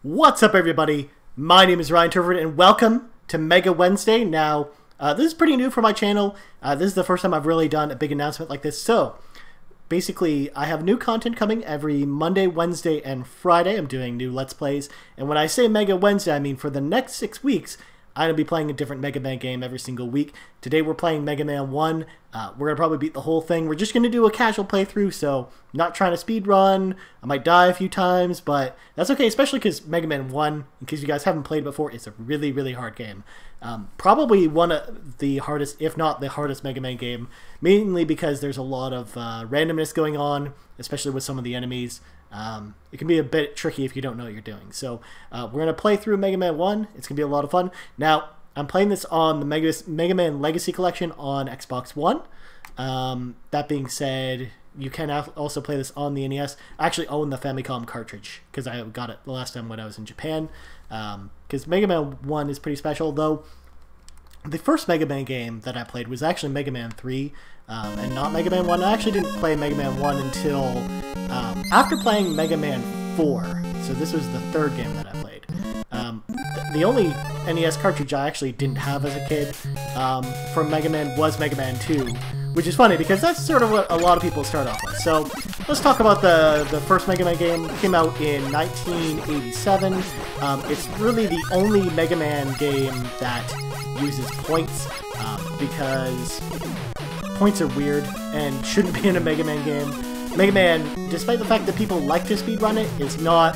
What's up, everybody? My name is Ryan Turford, and welcome to Mega Wednesday. Now, this is pretty new for my channel. This is the first time I've really done a big announcement like this. So, basically, I have new content coming every Monday, Wednesday, and Friday. I'm doing new Let's Plays. And when I say Mega Wednesday, I mean for the next 6 weeks, I'm going to be playing a different Mega Man game every single week. Today we're playing Mega Man 1. We're going to probably beat the whole thing. We're just going to do a casual playthrough, so not trying to speed run. I might die a few times, but that's okay, especially because Mega Man 1, in case you guys haven't played before, it's a really, really hard game. Probably one of the hardest, if not the hardest Mega Man game, mainly because there's a lot of randomness going on, especially with some of the enemies. It can be a bit tricky if you don't know what you're doing. So we're going to play through Mega Man 1. It's going to be a lot of fun. Now, I'm playing this on the Mega Man Legacy Collection on Xbox One. That being said, you can also play this on the NES. I actually own the Famicom cartridge because I got it the last time when I was in Japan. Because Mega Man 1 is pretty special, though. The first Mega Man game that I played was actually Mega Man 3, and not Mega Man 1. I actually didn't play Mega Man 1 until after playing Mega Man 4. So this was the third game that I played. The only NES cartridge I actually didn't have as a kid from Mega Man was Mega Man 2, which is funny because that's sort of what a lot of people start off with. So let's talk about the first Mega Man game. It came out in 1987. It's really the only Mega Man game that uses points because points are weird and shouldn't be in a Mega Man game. Mega Man, despite the fact that people like to speedrun it, is not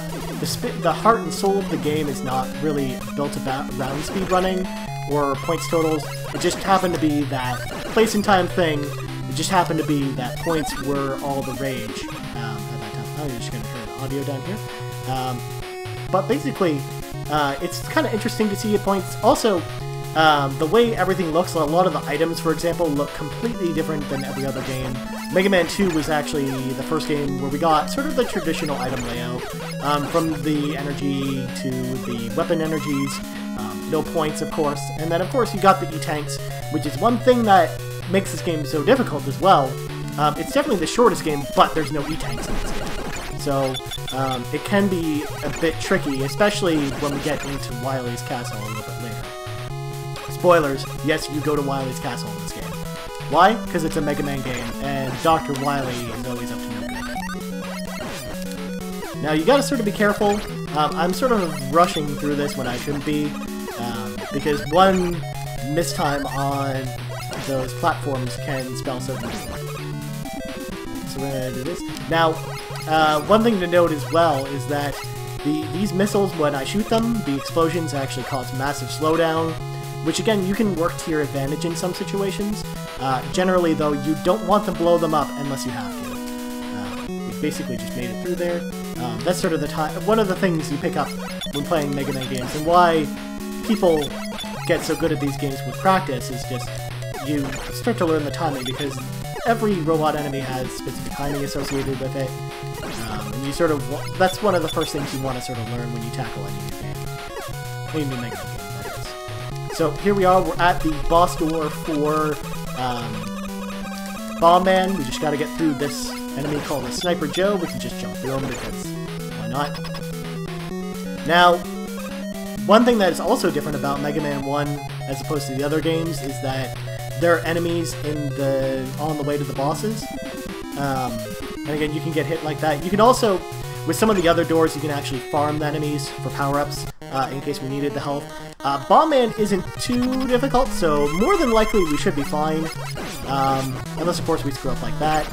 the heart and soul of the game is not really built around speedrunning or points totals. It just happened to be that place and time thing. It just happened to be that points were all the rage at that time. Oh, you're just gonna hear the audio down here. But basically, it's kind of interesting to see points. Also, the way everything looks, a lot of the items, for example, look completely different than every other game. Mega Man 2 was actually the first game where we got sort of the traditional item layout, from the energy to the weapon energies, no points, of course, and then, of course, you got the E-Tanks, which is one thing that makes this game so difficult as well. It's definitely the shortest game, but there's no E-Tanks in this game. So, it can be a bit tricky, especially when we get into Wily's Castle a little bit later. Spoilers, yes, you go to Wily's Castle in this game. Why? Because it's a Mega Man game, and Dr. Wily is always up to no good. Now, you gotta sort of be careful. I'm sort of rushing through this when I shouldn't be, because one mistime on those platforms can spell so much. So we're gonna do this. Now, one thing to note as well is that these missiles, when I shoot them, the explosions actually cause massive slowdown, which again, you can work to your advantage in some situations. Generally, though, you don't want to blow them up unless you have to. We basically just made it through there. That's sort of one of the things you pick up when playing Mega Man games, and why people get so good at these games with practice is just you start to learn the timing, because every robot enemy has specific timing associated with it. And you sort of that's one of the first things you want to sort of learn when you tackle any new game. Any new Mega Man game. So here we are, we're at the boss door for Bomb Man. We just gotta get through this enemy called a Sniper Joe. We can just jump through him because why not? Now, one thing that is also different about Mega Man 1 as opposed to the other games is that there are enemies on the way to the bosses. And again, you can get hit like that. You can also, with some of the other doors, you can actually farm the enemies for power-ups in case we needed the health. Bomb Man isn't too difficult, so more than likely we should be fine. Unless, of course, we screw up like that.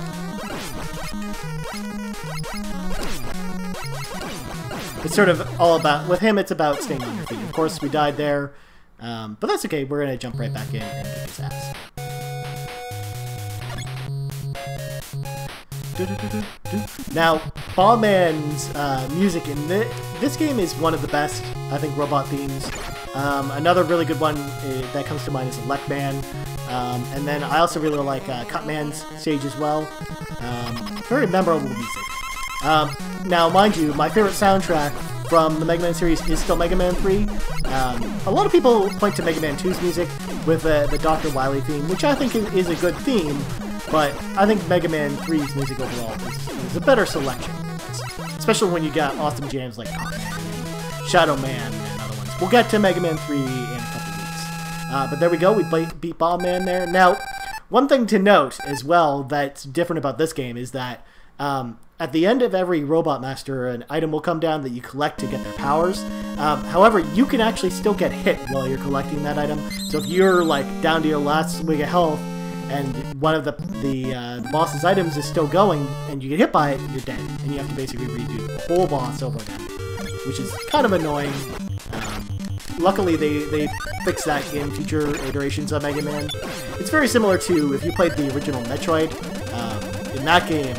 It's sort of all about, with him, it's about staying on your feet. Of course, we died there, but that's okay. We're going to jump right back in and kick his ass. Now, Bomb Man's music in this game is one of the best, I think, robot themes. Another really good one that comes to mind is Elect Man. And then I also really like Cutman's stage as well. Very memorable music. Now, mind you, my favorite soundtrack from the Mega Man series is still Mega Man 3. A lot of people point to Mega Man 2's music with the Dr. Wily theme, which I think is a good theme. But I think Mega Man 3's music overall is a better selection. Especially when you got awesome jams like Shadow Man and other ones. We'll get to Mega Man 3 in a couple weeks. But there we go, we beat Bomb Man there. Now, one thing to note as well that's different about this game is that at the end of every Robot Master, an item will come down that you collect to get their powers. However, you can actually still get hit while you're collecting that item. So if you're like down to your last wig of health, and one of the boss's items is still going, and you get hit by it, you're dead. And you have to basically redo the whole boss over again, which is kind of annoying. Luckily, they fixed that in future iterations of Mega Man. It's very similar to if you played the original Metroid. In that game,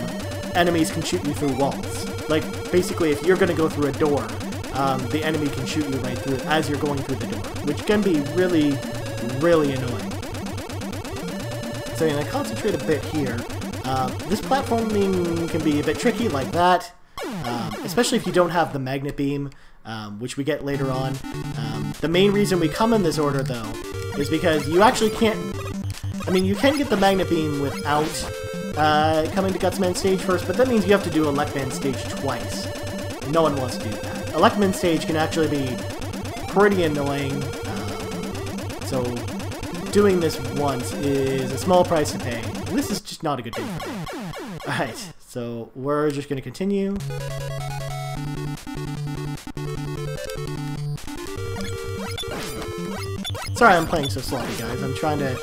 enemies can shoot you through walls. Like, basically, if you're going to go through a door, the enemy can shoot you right through it as you're going through the door, which can be really, really annoying. So I'm going to concentrate a bit here. This platforming can be a bit tricky like that, especially if you don't have the Magnet Beam, which we get later on. The main reason we come in this order, though, is because you actually can't... I mean, you can get the Magnet Beam without coming to Gutsman stage first, but that means you have to do Electman stage twice. No one wants to do that. Electman stage can actually be pretty annoying, so doing this once is a small price to pay. And this is just not a good thing for me. Alright, so we're just going to continue. Sorry I'm playing so sloppy, guys. I'm trying to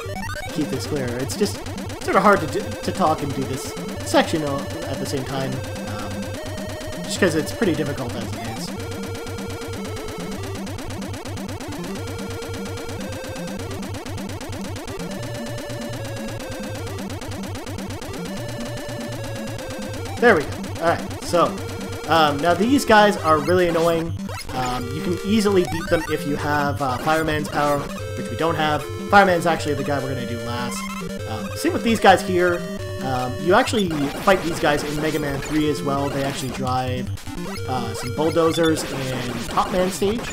keep this clear. It's just sort of hard to talk and do this section at the same time, just because it's pretty difficult as it is. There we go. Alright, so, now these guys are really annoying. You can easily beat them if you have Fireman's power, which we don't have. Fireman's actually the guy we're going to do last. Same with these guys here. You actually fight these guys in Mega Man 3 as well. They actually drive some bulldozers in Top Man stage,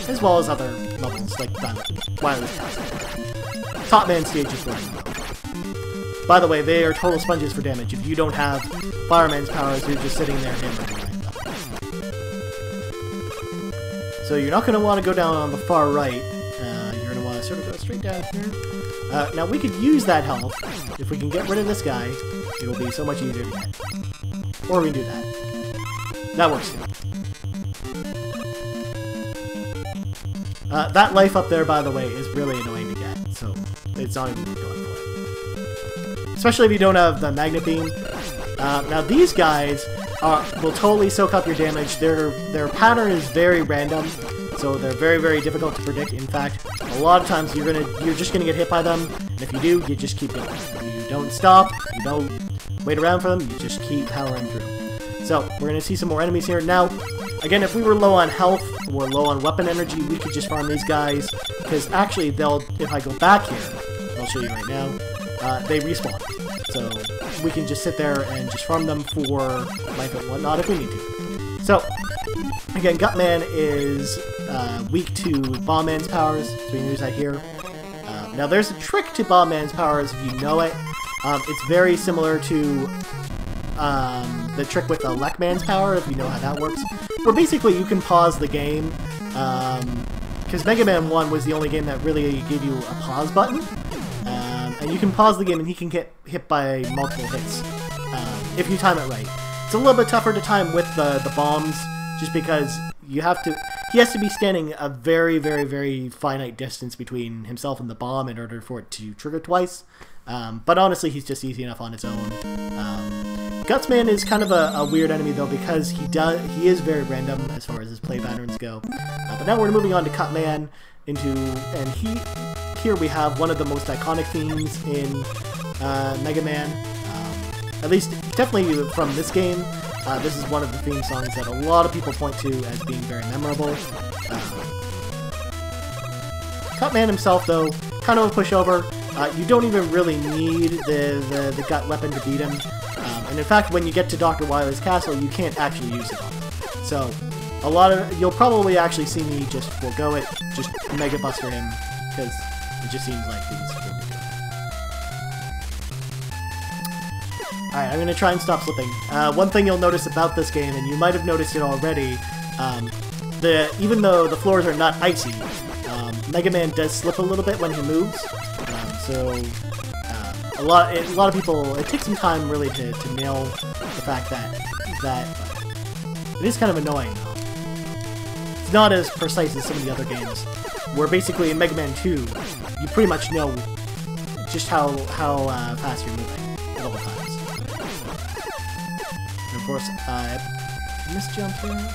as well as other levels like Wireless Castle. Top Man stage is where I'm going. By the way, they are total sponges for damage. If you don't have Fireman's powers, you're just sitting there hammering away. So you're not going to want to go down on the far right. You're going to want to sort of go straight down here. Now we could use that health. If we can get rid of this guy, it will be so much easier to get. Or we can do that. That works too. That life up there, by the way, is really annoying to get. So it's not even worth going for it. Especially if you don't have the Magnet Beam. Now these guys will totally soak up your damage. Their pattern is very random, so they're very, very difficult to predict. In fact, a lot of times you're just gonna get hit by them, and if you do, you just keep going. You don't stop, you don't wait around for them, you just keep powering through. So we're gonna see some more enemies here. Now, again, if we were low on health or low on weapon energy, we could just farm these guys, because actually if I go back here, I'll show you right now, they respawn. So we can just sit there and just farm them for life and whatnot if we need to. So, again, Gutman is weak to Bomb Man's powers, so we can use that here. Now there's a trick to Bomb Man's powers if you know it. It's very similar to the trick with Electman's power, if you know how that works. Where basically you can pause the game, because Mega Man 1 was the only game that really gave you a pause button. And you can pause the game and he can get hit by multiple hits if you time it right. It's a little bit tougher to time with the bombs, just because he has to be standing a very, very, very finite distance between himself and the bomb in order for it to trigger twice. But honestly, he's just easy enough on his own. Gutsman is kind of a weird enemy though, because he is very random as far as his play patterns go. But now we're moving on to Cutman here we have one of the most iconic themes in Mega Man. At least, definitely from this game, this is one of the theme songs that a lot of people point to as being very memorable. Cutman himself, though, kind of a pushover. You don't even really need the gut weapon to beat him. And in fact, when you get to Dr. Wily's castle, you can't actually use it on him. So, you'll probably actually see me just forego it, just Mega Buster him, because it just seems like he's good to go. Alright, I'm going to try and stop slipping. One thing you'll notice about this game, and you might have noticed it already, even though the floors are not icy, Mega Man does slip a little bit when he moves. A lot of people, it takes some time really to nail the fact that it is kind of annoying though. It's not as precise as some of the other games, where basically in Mega Man 2, you pretty much know just how fast you're moving at all times. And of course, missed jump here.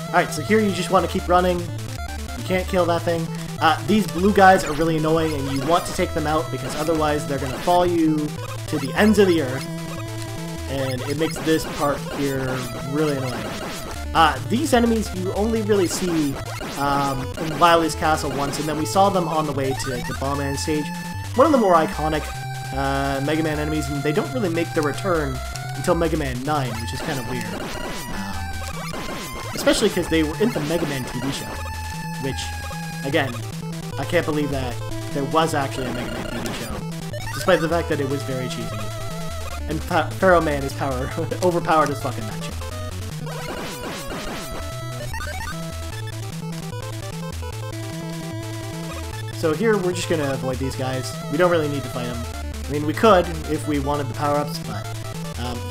Alright, so here you just want to keep running. You can't kill that thing. These blue guys are really annoying, and you want to take them out because otherwise they're going to follow you to the ends of the earth, and it makes this part here really annoying. These enemies you only really see in Wily's Castle once, and then we saw them on the way to Bomb-Man stage. One of the more iconic Mega Man enemies, and they don't really make their return until Mega Man 9, which is kind of weird. Especially because they were in the Mega Man TV show, which, again, I can't believe that there was actually a Mega Man TV show, despite the fact that it was very cheesy. And Pharaoh Man is overpowered as fuck in that show. So here we're just gonna avoid these guys. We don't really need to fight them. I mean, we could if we wanted the power-ups, but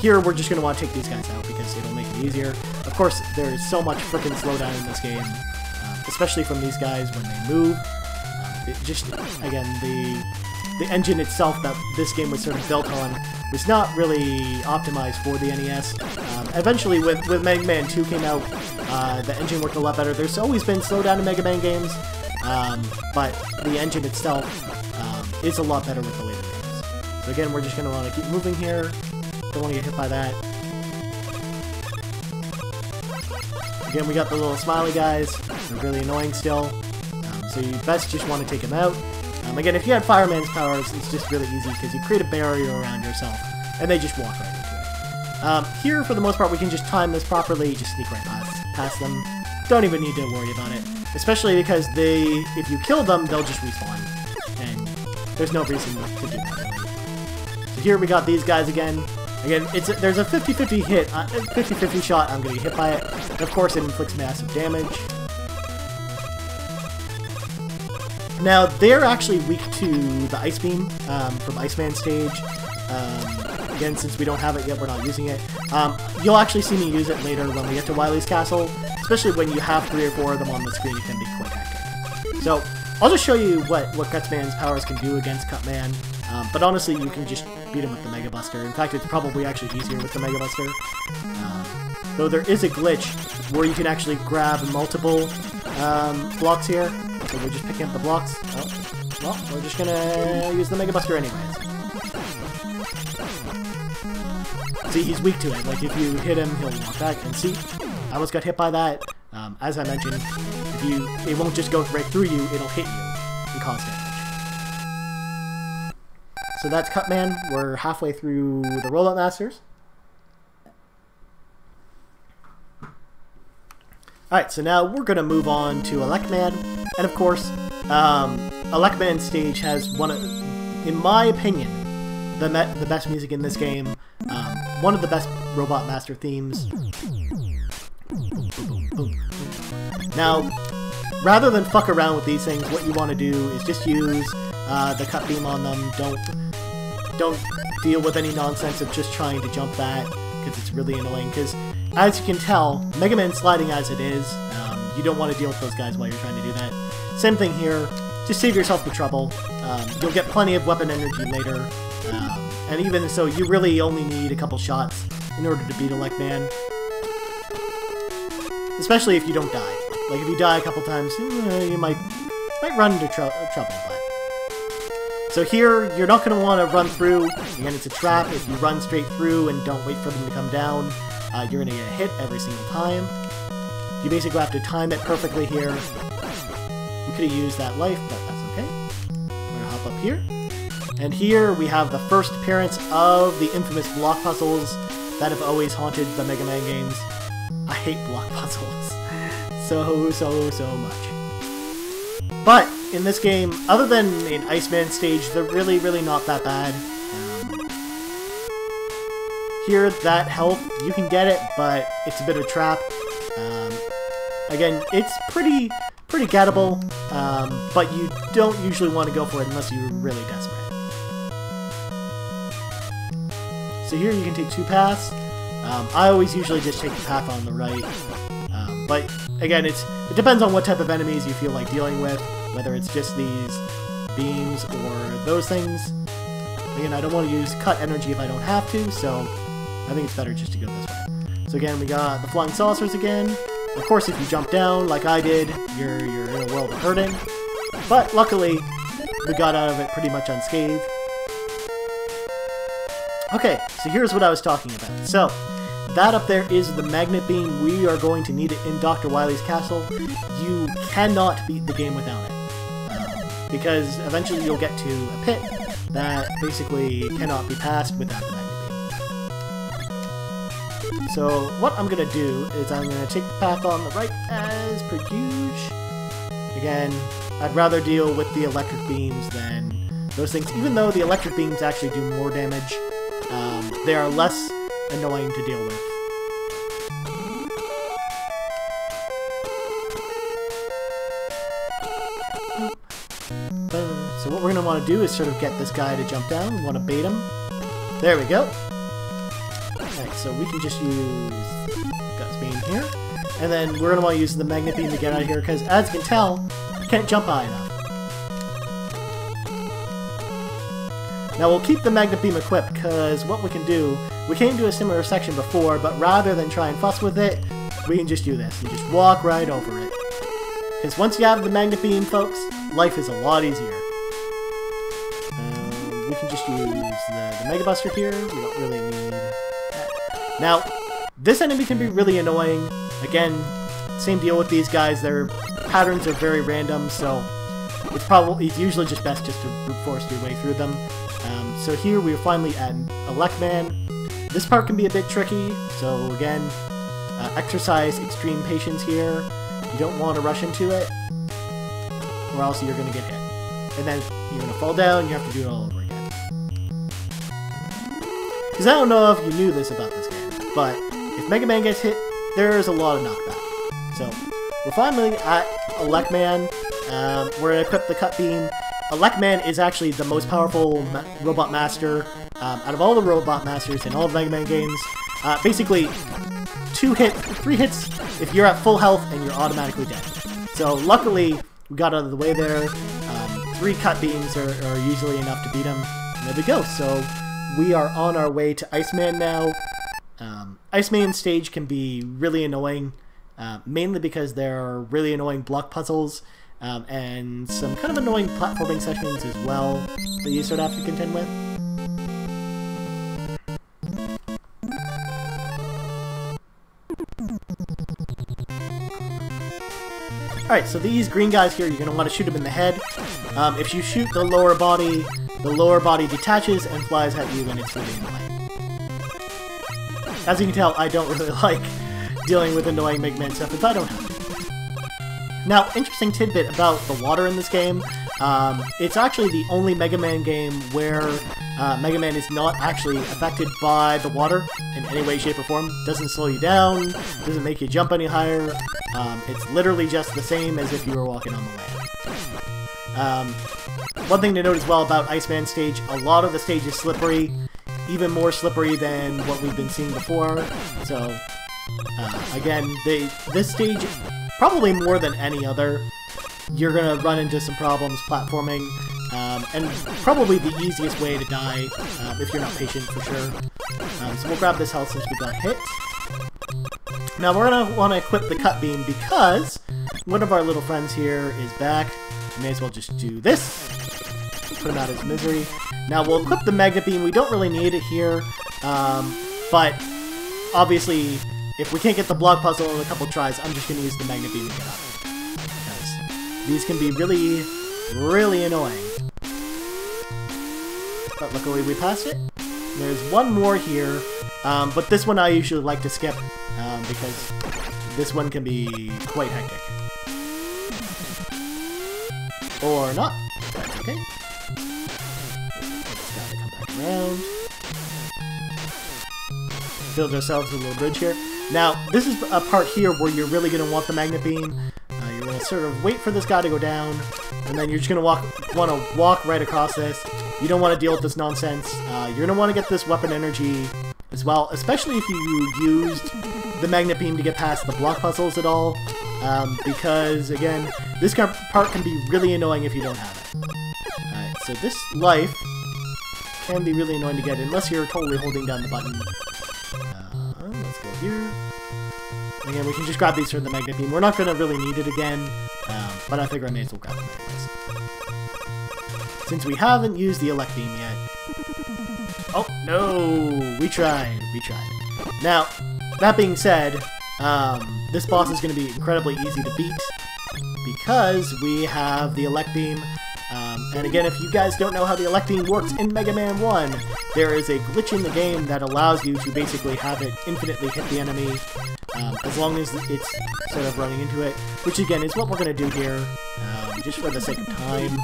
here we're just gonna want to take these guys out because it'll make it easier. Of course, there's so much frickin' slowdown in this game, especially from these guys when they move. It just, again, the engine itself that this game was sort of built on was not really optimized for the NES. Eventually, with Mega Man 2 came out, the engine worked a lot better. There's always been slowdown in Mega Man games, but the engine itself is a lot better with the later games. So again, we're just going to want to keep moving here. Don't want to get hit by that. Again, we got the little smiley guys. They're really annoying still. So you best just want to take them out. Again, if you had Fireman's powers, it's just really easy because you create a barrier around yourself, and they just walk right into it. Here, for the most part, we can just time this properly, just sneak right past them. Don't even need to worry about it. Especially because if you kill them, they'll just respawn. And there's no reason to do that, really. So here we got these guys again. Again, there's a 50-50 hit, 50-50 shot I'm going to get hit by it. And of course, it inflicts massive damage. Now, they're actually weak to the Ice Beam from Iceman stage. Again, since we don't have it yet, we're not using it. You'll actually see me use it later when we get to Wily's Castle. Especially when you have 3 or 4 of them on the screen, it can be quite hectic. So, I'll just show you what Gutsman's powers can do against Cutman. But honestly, you can just beat him with the Mega Buster. In fact, it's probably actually easier with the Mega Buster. Though there is a glitch where you can actually grab multiple blocks here. So we're just picking up the blocks. Oh, well, we're just gonna use the Mega Buster anyways. See, he's weak to it. Like, if you hit him, he'll walk back. And see, I almost got hit by that. As I mentioned, it won't just go right through you, it'll hit you and cause damage. So that's Cutman. We're halfway through the Rollout Masters. Alright, so now we're going to move on to Electman. And of course, Electman stage has in my opinion, the best music in this game. One of the best Robot Master themes. Now, rather than fuck around with these things, what you want to do is just use the cut beam on them. Don't deal with any nonsense of just trying to jump that, because it's really annoying. Because, as you can tell, Mega Man sliding as it is, you don't want to deal with those guys while you're trying to do that. Same thing here. Just save yourself the trouble. You'll get plenty of weapon energy later. And even so, you really only need a couple shots in order to beat Electman. Especially if you don't die. Like, if you die a couple times, you might run into trouble, but... So here, you're not going to want to run through. Again, it's a trap. If you run straight through and don't wait for them to come down, you're going to get hit every single time. You basically have to time it perfectly here. We could have used that life, but that's okay. I'm going to hop up here. And here we have the first appearance of the infamous block puzzles that have always haunted the Mega Man games. I hate block puzzles so much. But in this game, other than in Iceman stage, they're really, really not that bad. Here, that health, you can get it, but it's a bit of a trap. Again, it's pretty gettable, but you don't usually want to go for it unless you're really desperate. So here you can take 2 paths. I always usually just take the path on the right. But again, it depends on what type of enemies you feel like dealing with, whether it's just these beams or those things. Again, I don't want to use cut energy if I don't have to, so I think it's better just to go this way. So again, we got the flying saucers again. Of course, if you jump down like I did, you're in a world of hurting. But luckily, we got out of it pretty much unscathed. Okay, so here's what I was talking about. So, that up there is the magnet beam. We are going to need it in Dr. Wily's castle. You cannot beat the game without it. Because eventually you'll get to a pit that basically cannot be passed without the magnet beam. So what I'm going to do is I'm going to take the path on the right as per usual. Again, I'd rather deal with the electric beams than those things. Even though the electric beams actually do more damage, they are less annoying to deal with. So what we're going to want to do is sort of get this guy to jump down. We want to bait him. There we go. Alright, so we can just use Guts Beam here. And then we're going to want to use the Magnet Beam to get out of here, because as you can tell, I can't jump high enough. Now we'll keep the Magnet Beam equipped, because what we can do, we came to a similar section before, but rather than try and fuss with it, we can just do this. You just walk right over it. Because once you have the Magnet Beam, folks, life is a lot easier. We can just use the Mega Buster here. We don't really need that. Now, this enemy can be really annoying. Again, same deal with these guys. Their patterns are very random, so it's usually just best just to brute force your way through them. So here we are finally at Electman. This part can be a bit tricky, so again, exercise extreme patience here. You don't want to rush into it, or else you're going to get hit. And then you're going to fall down, you have to do it all over again. Because I don't know if you knew this about this game, but if Mega Man gets hit, there's a lot of knockback. So, we're finally at Electman. We're going to equip the Cut Beam. Electman is actually the most powerful robot master out of all the robot masters in all of Mega Man games. Basically, 3 hits if you're at full health and you're automatically dead. So luckily, we got out of the way there. 3 cut beams are usually enough to beat him. And there we go. So we are on our way to Iceman now. Iceman stage can be really annoying, mainly because there are really annoying block puzzles. And some kind of annoying platforming sections as well that you sort of have to contend with. Alright, so these green guys here, you're going to want to shoot them in the head. If you shoot the lower body detaches and flies at you, and it's really annoying. As you can tell, I don't really like dealing with annoying Mega Man stuff if I don't have to. Now, interesting tidbit about the water in this game, it's actually the only Mega Man game where Mega Man is not actually affected by the water in any way, shape, or form. Doesn't slow you down, doesn't make you jump any higher. It's literally just the same as if you were walking on the land. One thing to note as well about Iceman stage, a lot of the stage is slippery, even more slippery than what we've been seeing before. So, again, this stage, probably more than any other, you're going to run into some problems platforming, and probably the easiest way to die if you're not patient, for sure. So we'll grab this health since we got hit. Now we're going to want to equip the Cut Beam because one of our little friends here is back. We may as well just do this. Put him out of his misery. Now we'll equip the Magnet Beam. We don't really need it here, but obviously if we can't get the block puzzle in a couple tries, I'm just going to use the Magnet Beam to get out of it. Because these can be really, really annoying. But luckily we passed it. There's one more here, but this one I usually like to skip, because this one can be quite hectic. Or not. That's okay. Just gotta come back around. Build ourselves a little bridge here. Now, this is a part here where you're really going to want the magnet beam. You're going to sort of wait for this guy to go down, and then you're just going to want to walk right across this. You don't want to deal with this nonsense. You're going to want to get this weapon energy as well, especially if you used the magnet beam to get past the block puzzles at all, because, again, this part can be really annoying if you don't have it. Alright, so this life can be really annoying to get unless you're totally holding down the button. Let's go here. Again, we can just grab these from the magnet beam. We're not going to really need it again, but I figure I may as well grab them anyways. Since we haven't used the elect beam yet. Oh, no! We tried. Now, that being said, this boss is going to be incredibly easy to beat because we have the elect beam. And again, if you guys don't know how the elect beam works in Mega Man 1, there is a glitch in the game that allows you to basically have it infinitely hit the enemy as long as it's sort of running into it, which again is what we're going to do here, just for the sake of time.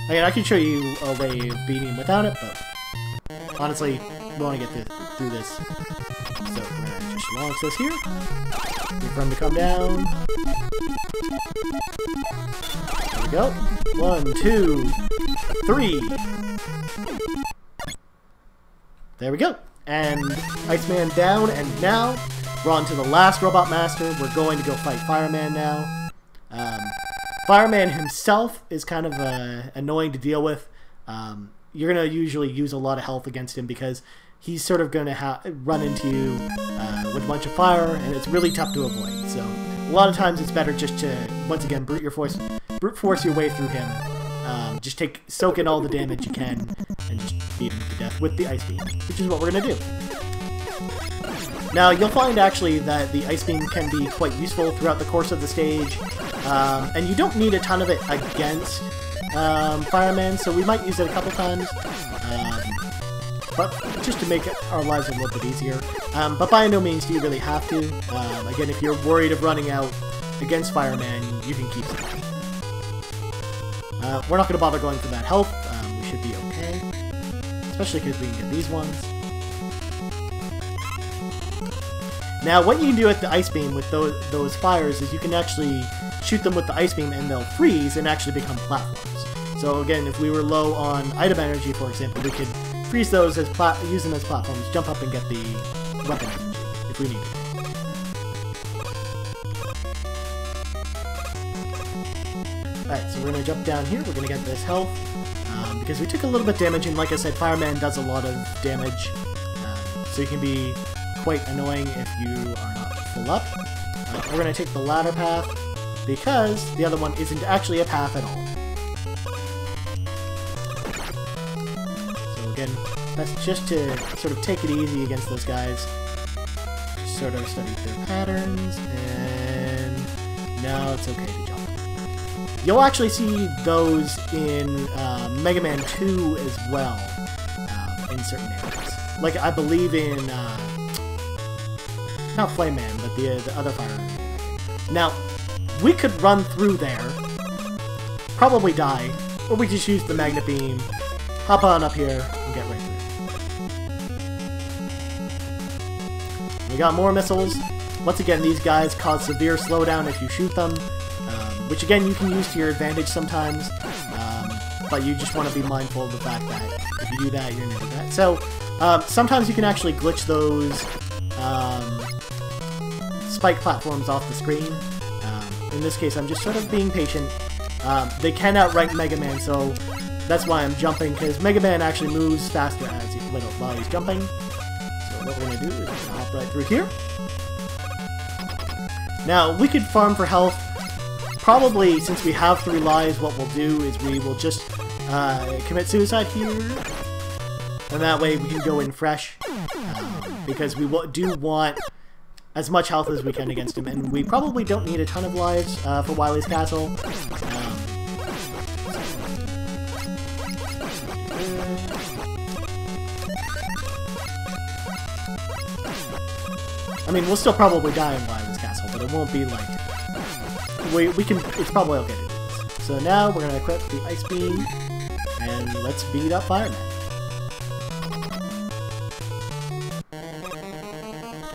Again, I can show you a way of beating him without it, but honestly, we want to get through this. So we're going to just launch this here, wait for him to come down. There we go. 1, 2, 3. There we go. And Iceman down, and now we're on to the last Robot Master. We're going to go fight Fireman now. Fireman himself is kind of annoying to deal with. You're going to usually use a lot of health against him because he's sort of going to run into you with a bunch of fire, and it's really tough to avoid. So a lot of times it's better just to, once again, brute force your way through him. Just soak in all the damage you can, and just beat him to death with the Ice Beam, which is what we're going to do. Now, you'll find actually that the Ice Beam can be quite useful throughout the course of the stage, and you don't need a ton of it against Fireman, so we might use it a couple times, but just to make our lives a little bit easier. But by no means do you really have to. Again, if you're worried of running out against Fireman, you can keep it. We're not going to bother going for that health. We should be okay, especially because we can get these ones. Now, what you can do with the Ice Beam with those fires is you can actually shoot them with the Ice Beam and they'll freeze and actually become platforms. So again, if we were low on item energy, for example, we could freeze those as use them as platforms, jump up and get the weapon energy if we need it. Alright, so we're going to jump down here, we're going to get this health, because we took a little bit damage, and like I said, Fireman does a lot of damage, so you can be quite annoying if you are not full up. We're going to take the ladder path, because the other one isn't actually a path at all. So again, that's just to sort of take it easy against those guys. Just sort of study their patterns, and now it's okay to jump. You'll actually see those in Mega Man 2 as well, in certain areas. Like, I believe in, not Flame Man, but the other Fireman. Now, we could run through there, probably die, or we just use the Magnet Beam, hop on up here, and get right through. We got more missiles. Once again, these guys cause severe slowdown if you shoot them. Which again you can use to your advantage sometimes, but you just want to be mindful of the fact that if you do that, you're going to do that. So sometimes you can actually glitch those spike platforms off the screen. In this case, I'm just sort of being patient. They can outright Mega Man, so that's why I'm jumping, because Mega Man actually moves faster as while he's jumping. So what we're going to do is hop right through here. Now, we could farm for health. Probably, since we have 3 lives, what we'll do is we will just commit suicide here, and that way we can go in fresh, because we do want as much health as we can against him, and we probably don't need a ton of lives for Wily's Castle. I mean, we'll still probably die in Wily's Castle, but it won't be like... We can... It's probably okay to do this. So now we're going to equip the Ice Beam, and let's beat up Fireman.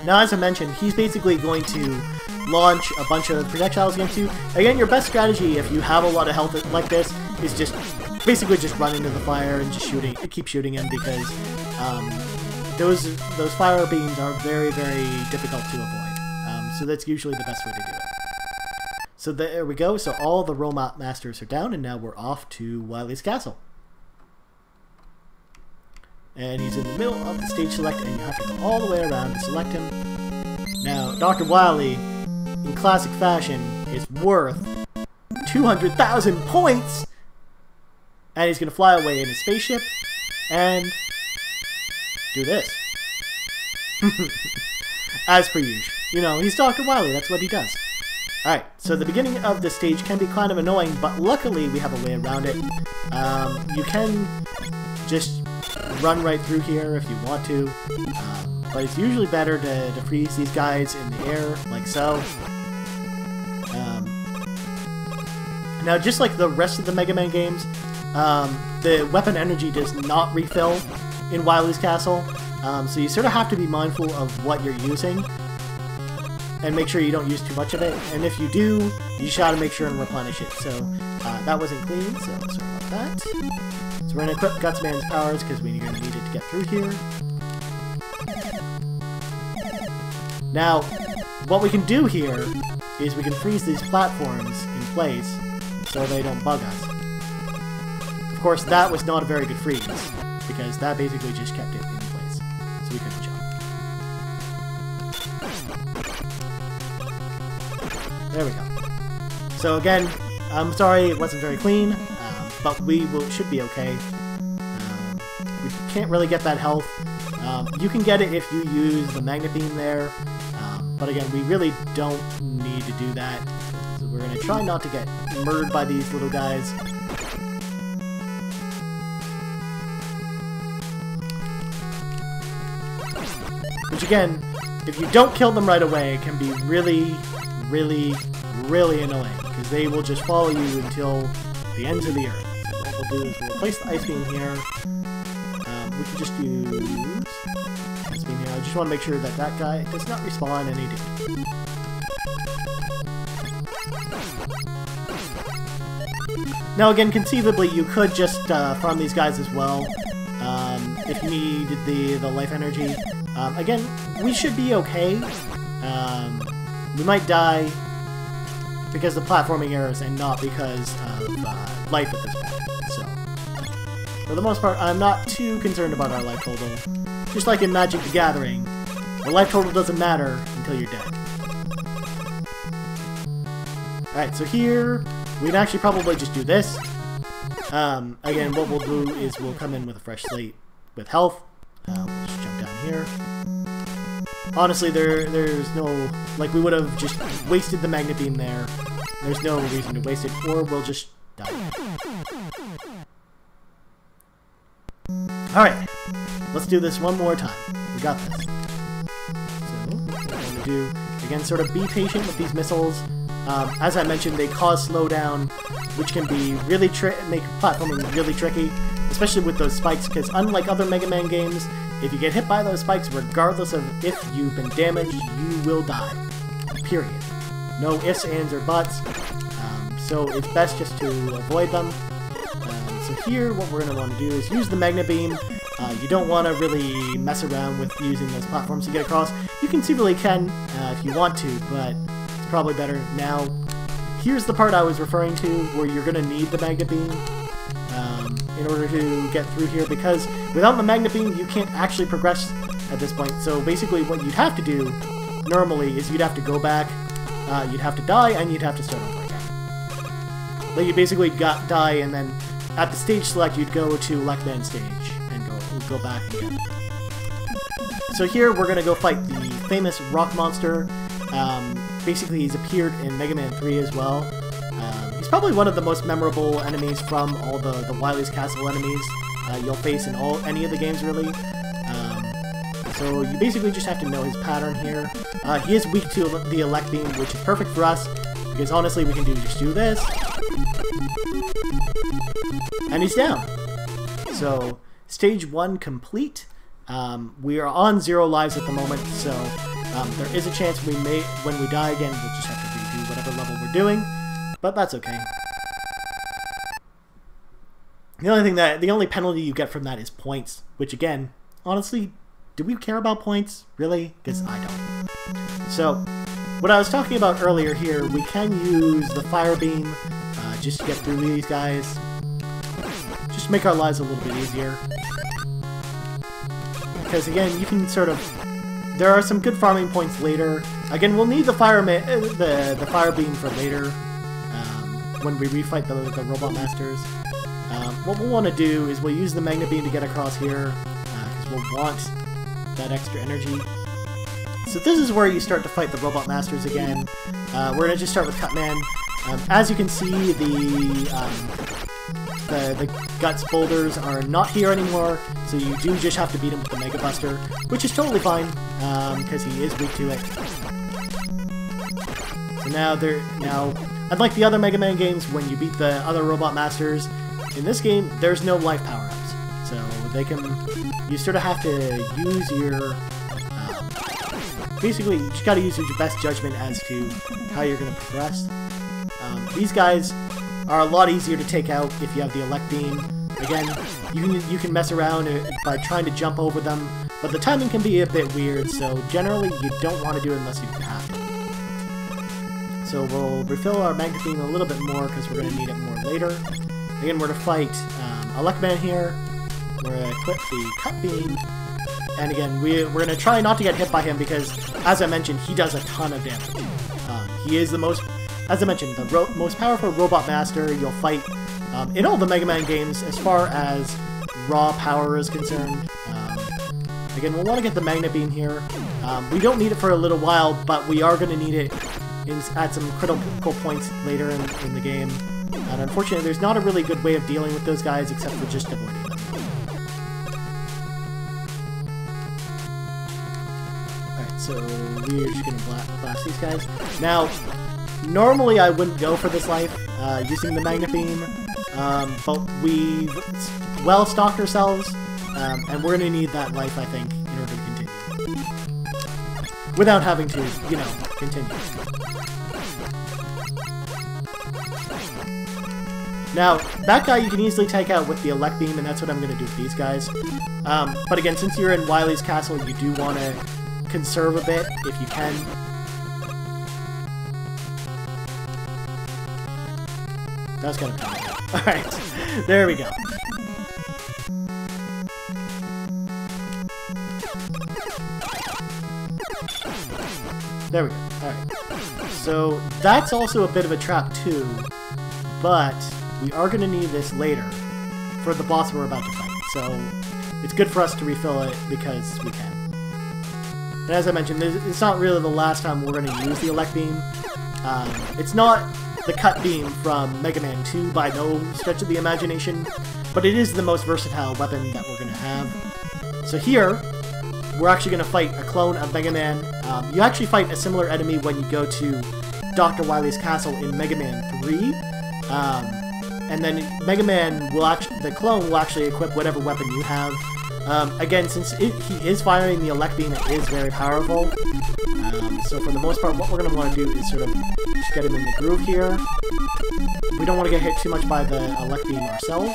Now, as I mentioned, he's basically going to launch a bunch of projectiles against you. Again, your best strategy if you have a lot of health like this is just basically just run into the fire and just keep shooting him, because those fire beams are very, very difficult to avoid. So that's usually the best way to do it. So there we go. So all the Robot Masters are down, and now we're off to Wily's castle. And he's in the middle of the stage select, and you have to go all the way around to select him. Now, Dr. Wily, in classic fashion, is worth 200,000 points! And he's going to fly away in his spaceship and do this. As per usual. You know, he's Dr. Wily, that's what he does. Alright, so the beginning of the stage can be kind of annoying, but luckily we have a way around it. You can just run right through here if you want to, but it's usually better to freeze these guys in the air, like so. Now, just like the rest of the Mega Man games, the weapon energy does not refill in Wily's Castle, so you sort of have to be mindful of what you're using and make sure you don't use too much of it. And if you do, you just gotta make sure and replenish it. So that wasn't clean, so sorry about that. So we're gonna equip Gutsman's powers because we're gonna need it to get through here. Now, what we can do here is we can freeze these platforms in place so they don't bug us. Of course, that was not a very good freeze, because that basically just kept it in place, so we couldn't jump. There we go. So again, I'm sorry it wasn't very clean, but we should be okay. We can't really get that health. You can get it if you use the Magnet Beam there, but again, we really don't need to do that. So we're going to try not to get murdered by these little guys. Which again, if you don't kill them right away, it can be really, really, really annoying, because they will just follow you until the ends of the earth. So what we'll do is we'll place the Ice Beam here. We can just use Ice Beam here. I just want to make sure that that guy does not respawn, and he did. Now again, conceivably, you could just farm these guys as well, if you needed the life energy. Again, we should be okay. We might die because of platforming errors and not because of life at this point. So, for the most part, I'm not too concerned about our life total. Just like in Magic the Gathering, the life total doesn't matter until you're dead. Alright, so here, we can actually probably just do this. Again, what we'll do is we'll come in with a fresh slate with health. We'll just jump down here. Honestly, there's no... Like, we would have just wasted the Magnet Beam there. There's no reason to waste it, or we'll just die. Alright, let's do this one more time. We got this. So, what we're going to do, again, sort of be patient with these missiles. As I mentioned, they cause slowdown, which can be really make platforming really tricky, especially with those spikes, because unlike other Mega Man games, if you get hit by those spikes, regardless of if you've been damaged, you will die. Period. No ifs, ands, or buts. So it's best just to avoid them. So here, what we're going to want to do is use the Magnet Beam. You don't want to really mess around with using those platforms to get across. You conceivably can if you want to, but it's probably better now. Here's the part I was referring to, where you're going to need the Magnet Beam in order to get through here, because without the Magnet Beam, you can't actually progress at this point. So basically what you'd have to do, normally, is you'd have to go back, you'd have to die, and you'd have to start over again. Like, you basically die, and then at the stage select, you'd go to Lechman stage, and go back again. So here, we're going to go fight the famous rock monster. Basically, he's appeared in Mega Man 3 as well. He's probably one of the most memorable enemies from all the Wily's Castle enemies you'll face in any of the games, really. So you basically just have to know his pattern here. He is weak to the Elect Beam, which is perfect for us, Because honestly, we can just do this. And he's down. So, stage 1 complete. We are on 0 lives at the moment, so there is a chance when we die again, we'll just have to redo whatever level we're doing. But that's okay. The only penalty you get from that is points, which again, honestly, do we care about points? Really? Because I don't. So, what I was talking about earlier here, we can use the fire beam just to get through these guys. Just make our lives a little bit easier. Because again, you can sort of... There are some good farming points later. Again, we'll need the fire beam for later, when we refight the Robot Masters. What we'll want to do is we'll use the Magna Beam to get across here, because we'll want that extra energy. So this is where you start to fight the Robot Masters again. We're going to just start with Cutman. As you can see, the Guts boulders are not here anymore, so you do just have to beat him with the Mega Buster, which is totally fine, because he is weak to it. So now, unlike the other Mega Man games, when you beat the other Robot Masters, in this game, there's no life power-ups. So you sort of have to use your, basically, you just gotta use your best judgment as to how you're gonna progress. These guys are a lot easier to take out if you have the Elect Beam. Again, you can mess around by trying to jump over them, but the timing can be a bit weird, so generally you don't want to do it unless you have to. So we'll refill our Magnet Beam a little bit more because we're going to need it more later. Again, we're to fight Elect Man here. We're going to equip the Cut Beam, and again, we're going to try not to get hit by him because, as I mentioned, he does a ton of damage. He is the most... As I mentioned, the most powerful Robot Master you'll fight in all the Mega Man games as far as raw power is concerned. Again, we'll want to get the Magnet Beam here. We don't need it for a little while, but we are going to need it at some critical points later in the game. And unfortunately, there's not a really good way of dealing with those guys except for just avoiding them. Alright, so we're just going to blast these guys. Now, normally I wouldn't go for this life, using the Magnet Beam, but we've well-stocked ourselves, and we're going to need that life, I think, in order to continue. Without having to, you know, continue. Now, that guy you can easily take out with the Elect Beam, and that's what I'm going to do with these guys. But again, since you're in Wily's castle, you do want to conserve a bit, if you can. That's kind of cool. Alright, there we go. There we go. Alright. So, that's also a bit of a trap too, but we are going to need this later for the boss we're about to fight. So, it's good for us to refill it because we can. And as I mentioned, it's not really the last time we're going to use the Elect Beam. It's not the Cut Beam from Mega Man 2 by no stretch of the imagination, but it is the most versatile weapon that we're going to have. So here, we're actually going to fight a clone of Mega Man. You actually fight a similar enemy when you go to Dr. Wily's castle in Mega Man 3. And then Mega Man will the clone will actually equip whatever weapon you have. Again, since he is firing the Elect Beam, it is very powerful. So for the most part, what we're going to want to do is sort of just get him in the groove here. We don't want to get hit too much by the Elect Beam ourselves.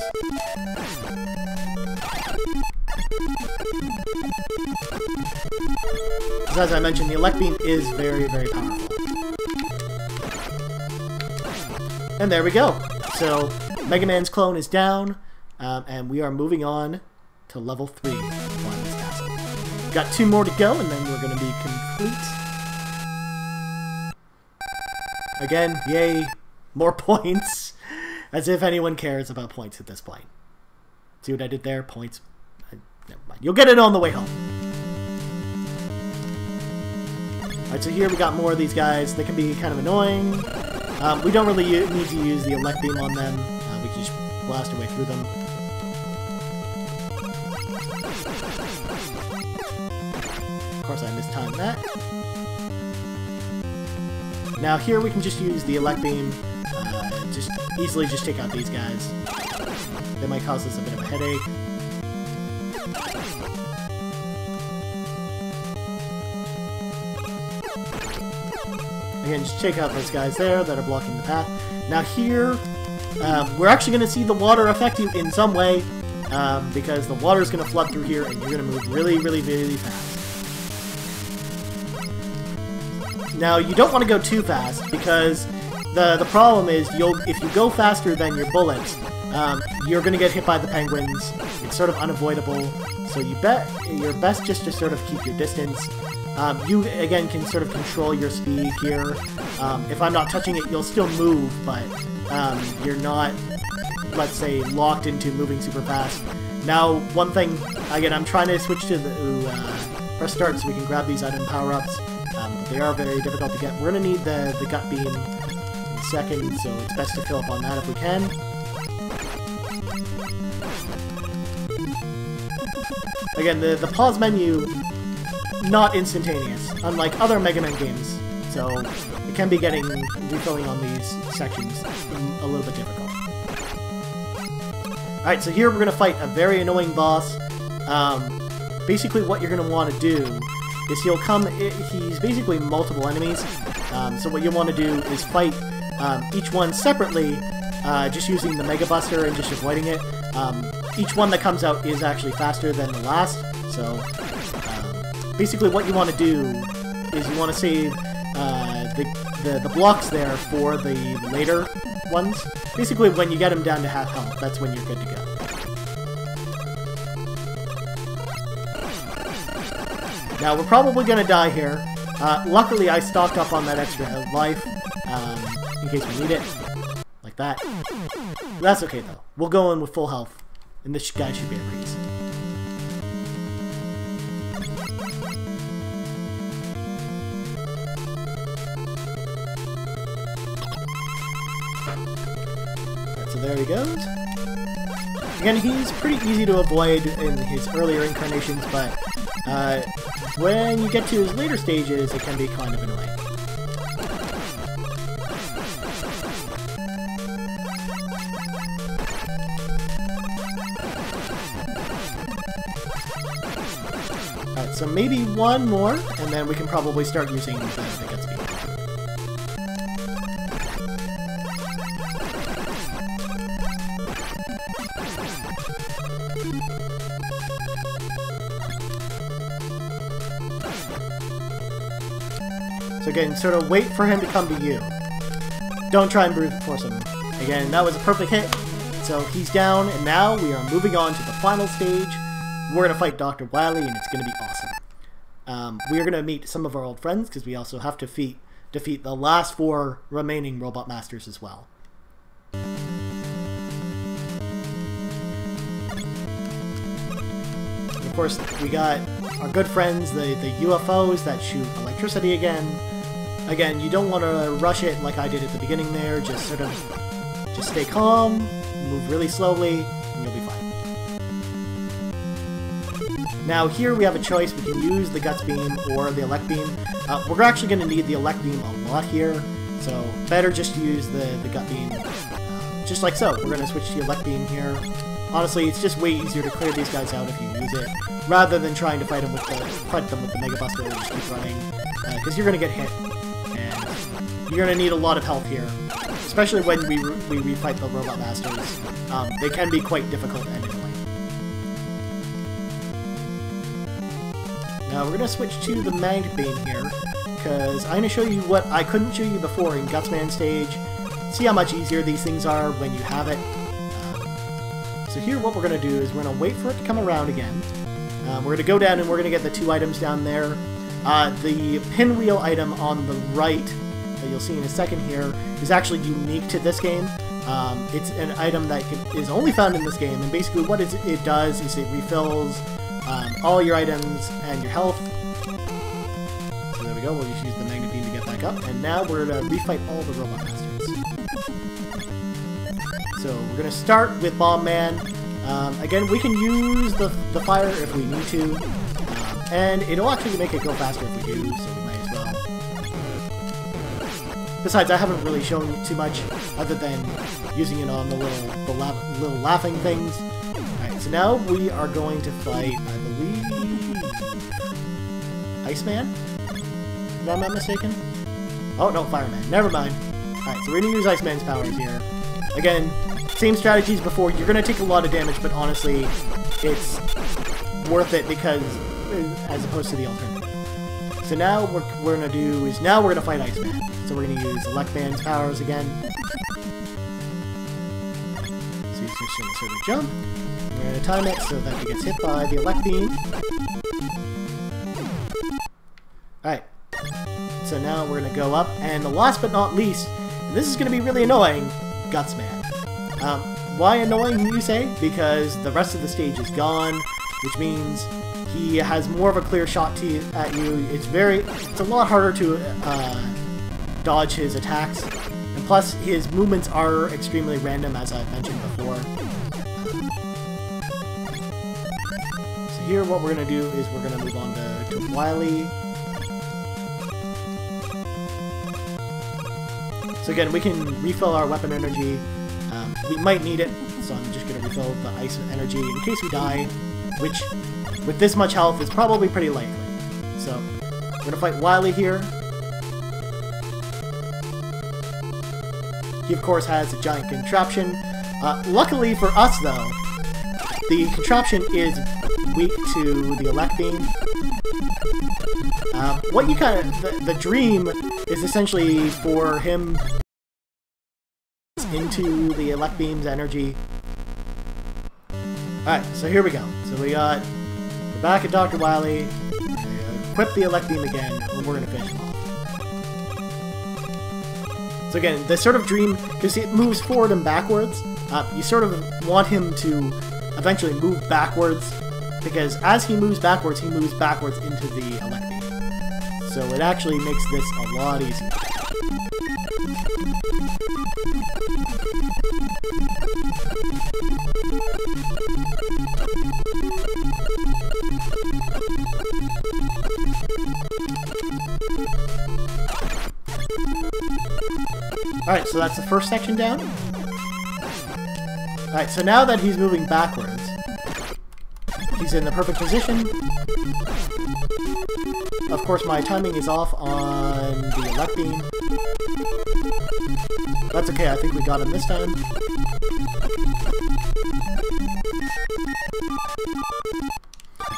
Because as I mentioned, the Elect Beam is very, very powerful. And there we go. So, Mega Man's clone is down, and we are moving on to level 3 of Wily's castle. Got 2 more to go, and then we're going to be complete. Again, yay, more points. As if anyone cares about points at this point. See what I did there? Points. Never mind. You'll get it on the way home. Alright, so here we got more of these guys. They can be kind of annoying. We don't really need to use the Elect Beam on them. We can just blast our way through them. Of course, I mistimed that. Now here we can just use the Elect Beam, just easily just take out these guys. They might cause us a bit of a headache. Again, just check out those guys there that are blocking the path. Now here, we're actually going to see the water affect you in some way, because the water is going to flood through here and you're going to move really, really, really fast. Now, you don't want to go too fast, because the problem is if you go faster than your bullets, you're going to get hit by the penguins. It's sort of unavoidable, so you're best just to sort of keep your distance. You, again, can sort of control your speed here. If I'm not touching it, you'll still move, but you're not, let's say, locked into moving super fast. Now, one thing, again, I'm trying to switch to the press start so we can grab these item power-ups. But they are very difficult to get. We're going to need the gut beam in a second, so it's best to fill up on that if we can. Again, the pause menu, not instantaneous, unlike other Mega Man games, so it can be refilling on these sections a little bit difficult. Alright, so here we're going to fight a very annoying boss. Basically what you're going to want to do is he's basically multiple enemies, so what you'll want to do is fight each one separately, just using the Mega Buster and just avoiding it. Each one that comes out is actually faster than the last, so basically what you want to do is you want to save the blocks there for the later ones. Basically when you get them down to half health, that's when you're good to go. Now, we're probably going to die here. Luckily, I stocked up on that extra life, in case we need it. Like that. That's okay, though. We'll go in with full health, and this guy should be a breeze. Right, so there he goes. Again, he's pretty easy to avoid in his earlier incarnations, but when you get to his later stages, it can be kind of annoying. Alright, so maybe one more, and then we can probably start using the gut speed. So again, sort of wait for him to come to you. Don't try and brute force him. Again, that was a perfect hit. So he's down, and now we are moving on to the final stage. We're going to fight Dr. Wily, and it's going to be awesome. We are going to meet some of our old friends, because we also have to defeat the last 4 remaining Robot Masters as well. And of course, we got our good friends, the UFOs that shoot electricity again. Again, you don't want to rush it like I did at the beginning there. Just stay calm, move really slowly, and you'll be fine. Now here we have a choice. We can use the Guts Beam or the Elect Beam. We're actually going to need the Elect Beam a lot here, so better just use the Gut Beam, just like so. We're going to switch to the Elect Beam here. Honestly, it's just way easier to clear these guys out if you use it, rather than trying to fight them with the Mega Buster and just keep running, because you're going to get hit, and you're going to need a lot of health here, especially when we refight the Robot Masters. They can be quite difficult and annoying. Now we're going to switch to the Magnet Beam here, because I'm going to show you what I couldn't show you before in Gutsman stage. See how much easier these things are when you have it. So here what we're going to do is we're going to wait for it to come around again. We're going to go down and we're going to get the 2 items down there. The pinwheel item on the right, that you'll see in a second here, is actually unique to this game. It's an item that is only found in this game, and basically what it does is it refills all your items and your health. So there we go, we'll just use the Magnet Beam to get back up, and now we're going to refight all the Robot Masters. So we're going to start with Bomb Man. Again, we can use the fire if we need to, and it'll actually make it go faster if we do, so we might as well. Besides, I haven't really shown too much other than using it on the little laughing things. Alright, so now we are going to fight, I believe, Iceman? If I'm not mistaken? Oh, no, Fireman. Never mind. Alright, so we're going to use Iceman's powers here. Again, same strategies before. You're going to take a lot of damage, but honestly, it's worth it because, as opposed to the alternative. So now what we're going to do is, now we're going to fight Iceman. So we're going to use Electman's powers again. So he's just going to sort of jump. We're going to time it so that he gets hit by the Elect Beam. Alright. So now we're going to go up, and last but not least, and this is going to be really annoying, Gutsman. Why annoying, you say? Because the rest of the stage is gone, which means he has more of a clear shot at you. It's a lot harder to dodge his attacks, and plus his movements are extremely random, as I've mentioned before. So here what we're going to do is we're going to move on to Wily. So again, we can refill our weapon energy. We might need it, so I'm just going to refill the ice energy in case we die, which, with this much health, is probably pretty likely. So, we're going to fight Wily here. He, of course, has a giant contraption. Luckily for us, though, the contraption is weak to the Elect Beam. The dream is essentially for him into the Elect Beam's energy. Alright, so here we go. So we're back at Dr. Wily, equip the Elect Beam again, and we're going to finish him off. So again, the sort of dream, because it moves forward and backwards, you sort of want him to eventually move backwards, because as he moves backwards into the Elect Beam. So it actually makes this a lot easier. Alright, so that's the first section down. Alright, so now that he's moving backwards, he's in the perfect position. Of course, my timing is off on the Elect Beam. That's okay, I think we got him this time.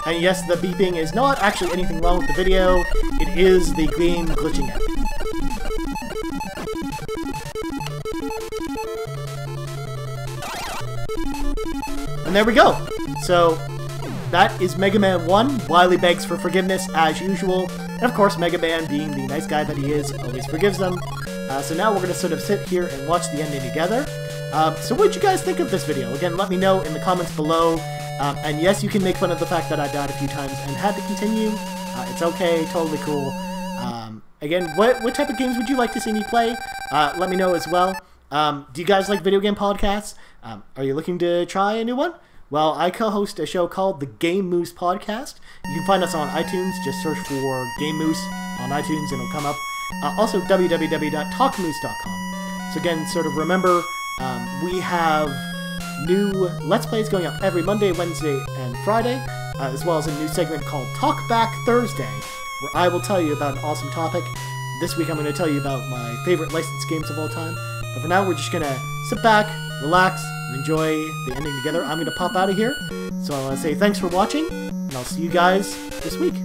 And yes, the beeping is not actually anything wrong with the video, it is the game glitching out. And there we go! So, that is Mega Man 1. Wily begs for forgiveness as usual. And of course, Mega Man, being the nice guy that he is, always forgives them. So now we're going to sort of sit here and watch the ending together. So what did you guys think of this video? Again, let me know in the comments below. And yes, you can make fun of the fact that I died a few times and had to continue. It's okay, totally cool. Again, what type of games would you like to see me play? Let me know as well. Do you guys like video game podcasts? Are you looking to try a new one? Well, I co-host a show called the Game Moose Podcast. You can find us on iTunes. Just search for Game Moose on iTunes and it'll come up. Also, www.talkmoose.com. So again, sort of remember, we have new Let's Plays going up every Monday, Wednesday, and Friday, as well as a new segment called Talk Back Thursday, where I will tell you about an awesome topic. This week I'm going to tell you about my favorite licensed games of all time. But for now, we're just going to sit back, relax, and enjoy the ending together. I'm going to pop out of here. So I want to say thanks for watching, and I'll see you guys this week.